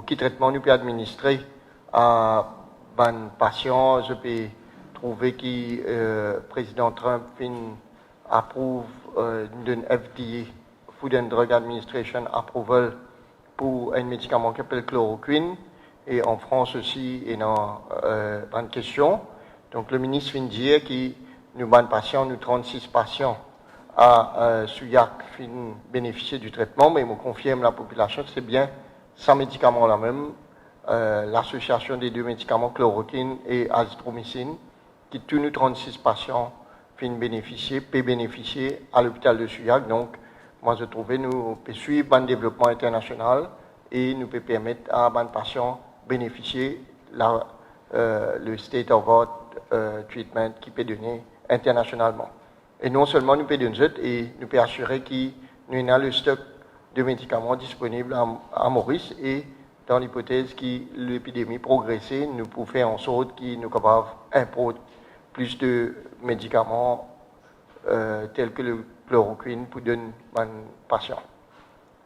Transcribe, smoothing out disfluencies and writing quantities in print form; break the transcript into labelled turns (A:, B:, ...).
A: qui traitement nous peut administrer à ban patient, je peux trouver que président Trump approuve d'une FDA, Food and Drug Administration approval pour un médicament qui s'appelle chloroquine, et en France aussi, il y a une question. Donc le ministre vient dire que nous, patients, nous 36 patients à Souillac bénéficier du traitement, mais il me confirme la population que c'est bien 100 médicaments là même, l'association des deux médicaments chloroquine et azithromycine, qui tous nous 36 patients peut bénéficier à l'hôpital de Souillac. Donc, moi je trouvais nous peut suivre un développement international et nous peut permettre à un patient bénéficier le state of art treatment qui peut donner internationalement. Et non seulement nous pouvons donner et nous pouvons assurer qu'il y a le stock de médicaments disponibles à Maurice, et dans l'hypothèse que l'épidémie progressait, nous pouvons faire en sorte que nous sommes capables d'importer plus de médicaments tels que le chloroquine pour donner aux patients.